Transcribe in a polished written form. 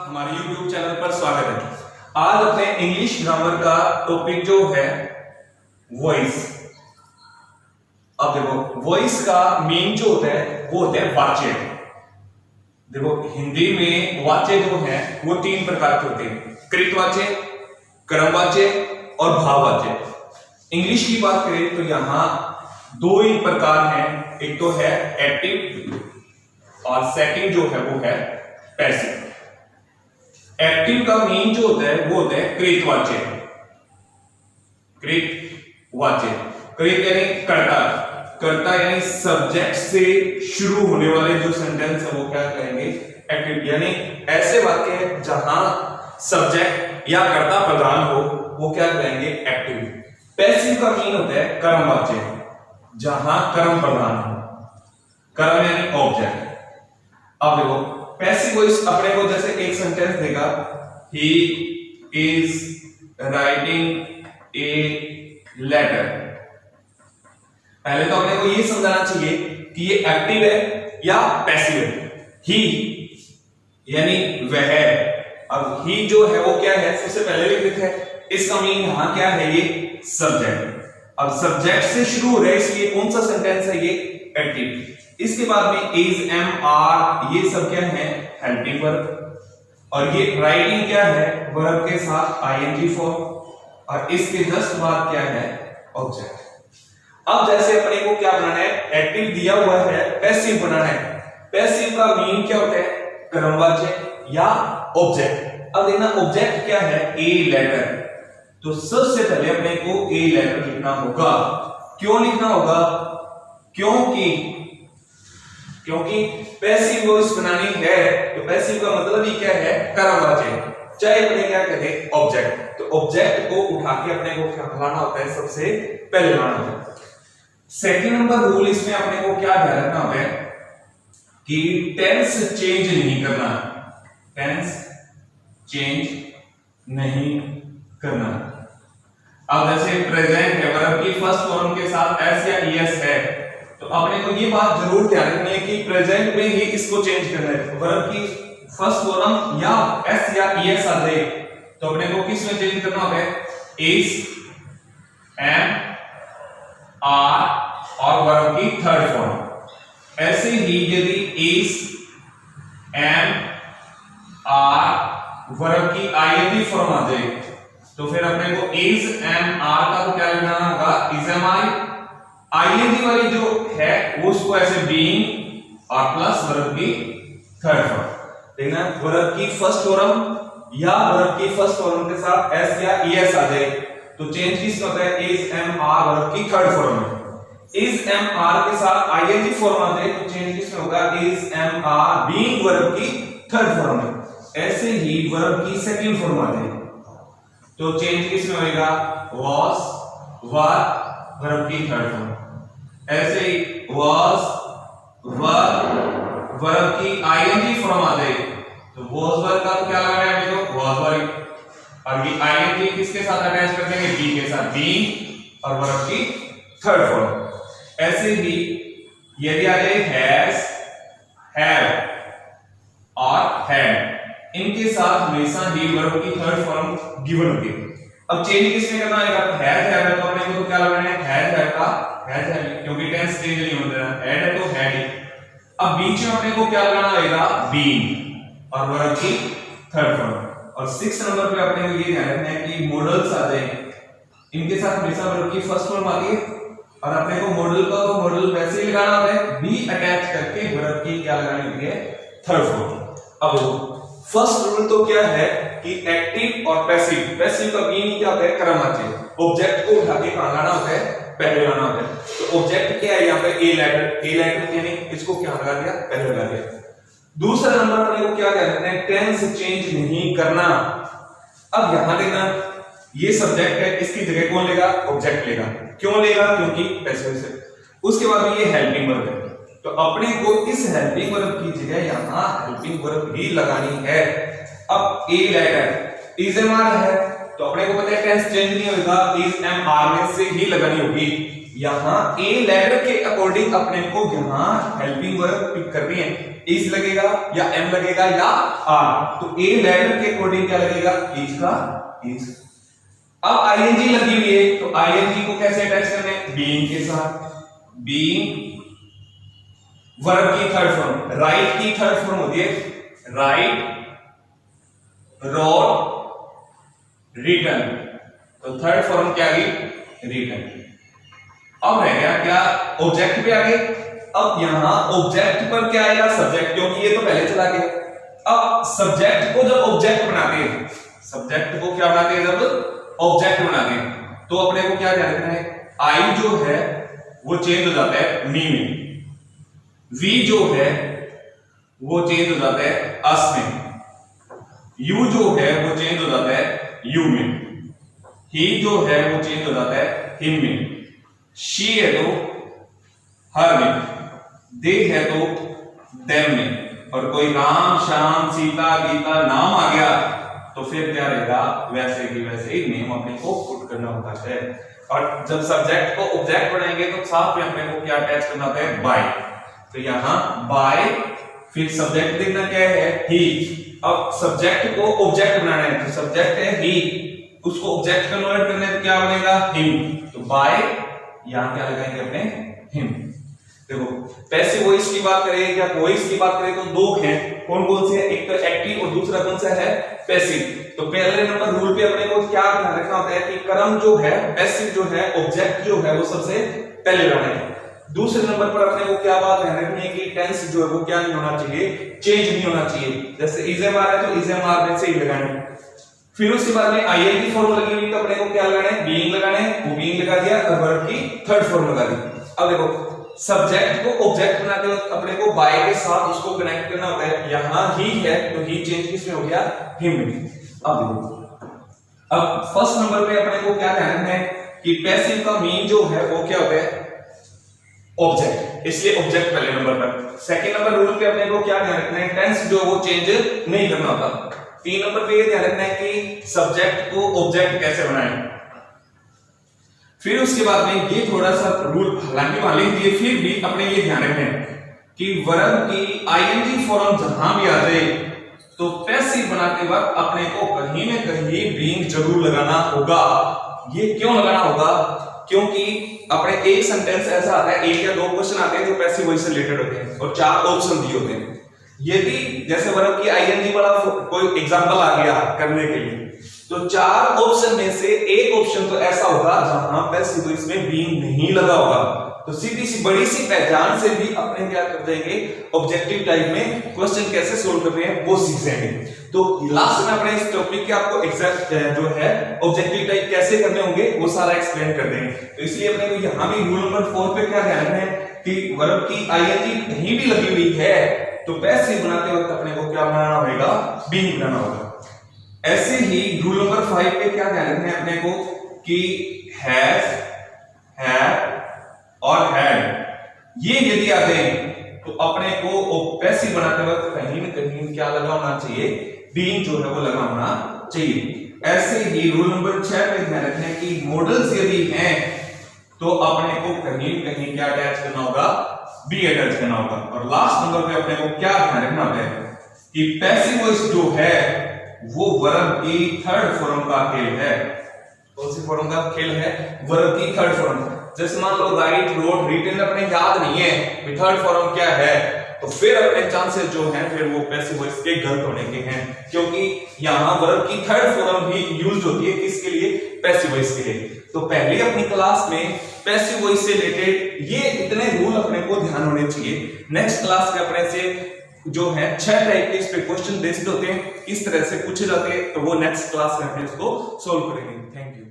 हमारे YouTube channel पर स्वागत है। आज अपने इंग्लिश ग्रामर का टॉपिक जो है वॉइस। अब देखो वॉइस का मेन जो होता है वो होता है वाच्य। देखो हिंदी में वाच्य जो है वो तीन प्रकार के होते हैं, कृतवाच्य, कर्मवाच्य और भाववाच्य। इंग्लिश की बात करें तो यहाँ दो ही प्रकार हैं, एक तो है एक्टिव और सेकंड जो है वो है पैसिव। एक्टिव का मीन जो होता है वो होता है कृतवाच्य। कृतवाच्य, कृत यानी कर्ता, कर्ता यानी सब्जेक्ट से शुरू होने वाले जो सेंटेंस है वो क्या कहेंगे एक्टिव, यानी ऐसे वाक्य है जहां सब्जेक्ट या कर्ता प्रधान हो वो क्या कहेंगे एक्टिव। पैसिव का मीन होता है कर्मवाच्य, जहां कर्म प्रधान हो, कर्म यानी ऑब्जेक्ट। अब देखो पैसिव वॉइस अपने को जैसे एक सेंटेंस देगा, he is writing a letter. पहले तो अपने को ये समझाना चाहिए कि ये एक्टिव है या पैसिव है। ही यानी वह, अब ही जो है वो क्या है सबसे पहले लिख देते हैं, इसका मीन यहां क्या है ये सब्जेक्ट। अब सब्जेक्ट से शुरू हो रहा है इसलिए कौन सा सेंटेंस है ये एक्टिव। इसके बाद में इज, एम, आर ये सब क्या है हेल्पिंग वर्ब, और ये राइटिंग क्या है वर्ब के साथ आईएनजी फॉर्म, और इसके जस्ट बाद क्या है ऑब्जेक्ट। अब जैसे अपने को क्या बनाना है, एक्टिव दिया हुआ है, पैसिव बनाना है। पैसिव का मीन क्या होता है कर्मवाच्य या ऑब्जेक्ट। अब देखना ऑब्जेक्ट क्या है ए लेटर, तो सबसे पहले अपने को ए लेटर लिखना होगा। क्यों लिखना होगा, क्योंकि पैसिव वॉइस बनानी है तो पैसिव का मतलब ही क्या है कर्मवाच्य, चाहे अपने क्या कहें ऑब्जेक्ट। तो ऑब्जेक्ट को उठा के अपने को क्या लाना होता है, सबसे पहले लाना होता है। सेकंड नंबर रूल इसमें अपने को क्या ध्यान रखना होता है कि टेंस चेंज नहीं करना, टेंस चेंज नहीं करना। अब जैसे प्रेजेंट है, वर्ब की फर्स्ट फॉर्म के साथ एस या ईएस है, तो अपने को ये बात जरूर ध्यान रखनी है कि प्रेजेंट में ही इसको चेंज करना है। वर्ब की फर्स्ट फॉर्म या एस या ईएस आ जाए तो अपने को किस में चेंज करना होगा, इज, एम, आर और वर्ब की थर्ड फॉर्म। ऐसे ही यदि इज, एम, आर वर्ब की आईएनजी फॉर्म आ जाए तो फिर अपने को इज, एम, आर का तो क्या लेना होगा इज, एम, आई। आईएनजी वाली जो है वो उसको ऐसे बीइंग और प्लस वर्ब की थर्ड फॉर्म। देखना वर्ब की फर्स्ट फॉर्म या वर्ब की फर्स्ट फॉर्म के साथ एस या ईएस आ जाए तो चेंज किस में होता है इज, एम, आर वर्ब की थर्ड फॉर्म में। इज, एम, आर के साथ आईएनजी फॉर्म आ जाए तो चेंज किस में होगा is, am, are being verb की थर्ड फॉर्म में। ऐसे ही वर्ब की सेकंड फॉर्म आ जाए तो चेंज किस में होगा वाज, वर वर्ब की थर्ड फॉर्म। ऐसे ही वाज, वर वर्ब की आईएनजी फॉर्म आ जाए तो वाज वर्ब का क्या लगाना है अपने को वाज वर्ब, और ये आईएनजी किसके साथ अटैच कर देंगे बी के साथ, बी और वर्ब की थर्ड फॉर्म। ऐसे ही यदि आ जाए हैज, हैव और हैड, इनके साथ हमेशा ही वर्ब की थर्ड फॉर्म गिवन होती है। अब चेंज किसमें करना है, हैज है तो अपने को तो क्या लगाना है हैज है का हैज है, क्योंकि टेंस चेंज नहीं होता है, हैड है तो हैड ही। अब बीच में अपने को क्या लगाना होगा बीइंग और वर्ब की थर्ड फॉर्म। और 6 नंबर पे अपने को ये ध्यान रखना है कि मॉडल्स आ जाए, इनके साथ हमेशा वर्ब की फर्स्ट फॉर्म आती है और अपने को मॉडल का तो मॉडल वैसे ही लगाना होता है, बी अटैच करके वर्ब की क्या लगानी होती है थर्ड फॉर्म। अब फर्स्ट रूल तो क्या है कि एक्टिव और पैसिव, पैसिव का मीनिंग क्या होता है कर्मवाच्य, ऑब्जेक्ट को उठा के कहां लाना होता है पहले लाना होता है। तो ऑब्जेक्ट क्या है यहाँ पे ए लेटर, ए लेटर यानी इसको क्या लगा दिया पहले लगा दिया। दूसरा नंबर अपने को क्या कहते हैं टेंस चेंज नहीं करना। अब यहां देखना ये सब्जेक्ट है, इसकी जगह कौन लेगा ऑब्जेक्ट लेगा। क्यों लेगा, क्योंकि पैसिव से। उसके बाद ये हेल्पिंग वर्ब है तो अपने को इस हेल्पिंग वर्ब की जगह यहां हेल्पिंग वर्ब ही लगानी है। अब a letter is, am, are है तो अपने को पता है टेंस चेंज नहीं होगा, इज, एम, आर में से ही लगानी होगी। यहाँ ए लेटर के अकॉर्डिंग अपने को यहाँ हेल्पिंग वर्ब पिक करनी है, इज लगेगा या एम लगेगा या आर। तो ए लेटर के अकॉर्डिंग क्या लगेगा, इज का इज। अब आईएनजी लगी हुई है तो आईएनजी को कैसे अटैच करना है, बीइंग के साथ। बीइंग वर्ब की थर्ड फॉर्म, राइट की थर्ड फॉर्म होती है राइट, रोट, रिटन। तो थर्ड फॉर्म क्या आ गई, रिटन। अब रह गया क्या, ऑब्जेक्ट पे आ गए। अब यहां ऑब्जेक्ट पर क्या आएगा, सब्जेक्ट, क्योंकि ये तो पहले चला गया। अब सब्जेक्ट को जब ऑब्जेक्ट बनाते हैं, सब्जेक्ट को क्या बनाते हैं, जब ऑब्जेक्ट बनाते हैं, तो अपने को क्या ध्यान रखना है, आई जो है वो चेंज हो जाता है मी में, वी जो है वो चेंज हो जाता है अस में, यू जो है वो चेंज हो जाता है यू में, ही जो है वो चेंज हो जाता है हिम में, शी है तो हर में, दे है तो देम में। और कोई राम, श्याम, सीता, गीता नाम आ गया तो फिर क्या रहेगा, वैसे की वैसे ही नेम अपने को पुट करना होता है। और जब सब्जेक्ट को ऑब्जेक्ट बनाएंगे तो साथ में अपने को क्या अटैच करना होता है, बाय। तो यहां बाय, फिर सब्जेक्ट देखना क्या है, ही। अब सब्जेक्ट को ऑब्जेक्ट बनाना है तो सब्जेक्ट है ही, उसको ऑब्जेक्ट कन्वर्ट करना है तो क्या बनेगा, हिम। तो बाय, यहां क्या लगाएंगे अपने, हिम। देखो पैसिव वॉइस की बात करें या वॉइस की बात करें तो दो हैं, कौन कौन से हैं, एक तो एक्टिव और दूसरा कौन सा है, पैसिव। तो पहले नंबर रूल पे अपने को क्या ध्यान रखना होता है कि कर्म जो है, पैसिव जो है, ऑब्जेक्ट जो है वो सबसे पहले लाना है। दूसरे नंबर पर अपने को क्या बात ध्यान रखनी है कि टेंस जो है वो क्या नहीं होना चाहिए, चेंज नहीं होना चाहिए। जैसे इज एम आर है तो इज एम आर में से ही लगाना है। फिर उसके बाद में आईएनजी फॉर्म लगी हुई तो अपने को क्या लगाना है, बीइंग लगाना है, वो बीइंग लगा दिया और वर्ब की थर्ड फॉर्म लगा दी। अब देखो सब्जेक्ट को ऑब्जेक्ट बनाते वक्त अपने को बाय के साथ उसको कनेक्ट करना होता है। यहां ही है तो ही चेंज किसमें हो गया, हिम में। अब देखो, अब फर्स्ट नंबर पे अपने को क्या ध्यान रखना है कि पैसिव का मीन जो है वो क्या होता है, ऑब्जेक्ट, इसलिए ऑब्जेक्ट पहले नंबर पर। सेकंड नंबर रूल पे अपने को क्या ध्यान रखना है, टेंस जो वो चेंज नहीं करना होता। तीन नंबर पे ये ध्यान रखना है कि सब्जेक्ट को ऑब्जेक्ट कैसे बनाएं। फिर उसके बाद में ये थोड़ा सा रूल हालांकि मान लीजिए, फिर भी अपने ये ध्यान रखना है कि वर्ब की आईएनजी फॉर्म जहां भी आ जाए तो पैसिव बनाते वक्त अपने को कहीं न कहीं बीइंग जरूर लगाना होगा। ये क्यों लगाना होगा, क्योंकि अपने एक सेंटेंस ऐसा आता है, एक या दो क्वेश्चन आते हैं जो पैसिव वॉइस से रिलेटेड होते हैं और चार ऑप्शन दिए होते हैं। यदि जैसे वर्ब की आईएनजी वाला कोई एग्जांपल आ गया करने के लिए तो चार ऑप्शन में से एक ऑप्शन तो ऐसा होगा जहां पैसिव वॉइस में बीइंग नहीं लगा होगा। तो सीधी सी बड़ी सी पहचान से भी अपने क्या कर देंगे, ऑब्जेक्टिव टाइप में क्वेश्चन कैसे सोल्व करने हैं वो सीख जाएंगे। तो लास्ट में अपने इस टॉपिक के आपको एग्जैक्ट जो है ऑब्जेक्टिव टाइप कैसे करने होंगे वो सारा एक्सप्लेन कर देंगे। तो इसलिए अपने को यहां भी रूल नंबर 4 पे क्या ध्यान है कि वर्ब की आईएनजी कहीं भी लगी हुई है तो पैसिव बनाते वक्त अपने को क्या बनाना होगा, बीइंग बनाना होगा। ऐसे ही रूल नंबर 5 पे क्या ध्यान रखना है अपने को कि हैज, हैड और हैड ये यदि आते हैं तो अपने को पैसिव बनाते वक्त कहीं न कहीं क्या लगा होना चाहिए, बीइंग जो है वो लगा होना चाहिए। ऐसे ही रूल नंबर 6 पे ध्यान रखना है कि मॉडल्स यदि हैं तो अपने को कहीं न कहीं क्या अटैच करना होगा, बी अटैच करना होगा। और लास्ट नंबर पे अपने को क्या ध्यान रखना होता है कि पैसिव वॉइस जो है वो वर्ब की थर्ड फॉर्म का खेल है। कौन सी फॉर्म का खेल है, वर्ब की थर्ड फॉर्म। जैसे मान लो राइट, रोट, रिटन अपने याद नहीं है कि थर्ड फॉर्म क्या है तो फिर अपने चांसेस जो हैं फिर वो पैसिव वॉइस के गलत होने के हैं, क्योंकि यहां वर्ब की थर्ड फॉर्म भी यूज होती है किसके लिए, पैसिव वॉइस के लिए। तो पहले अपनी क्लास में पैसिव वॉइस से रिलेटेड ये इतने रूल अपने को ध्यान होने चाहिए। नेक्स्ट क्लास में अपने से जो है 6 टाइप के इस पे क्वेश्चन बेस्ड होते हैं, किस तरह से पूछे जाते हैं, तो वो नेक्स्ट क्लास में अपने इसको सोल्व करेंगे। Thank you.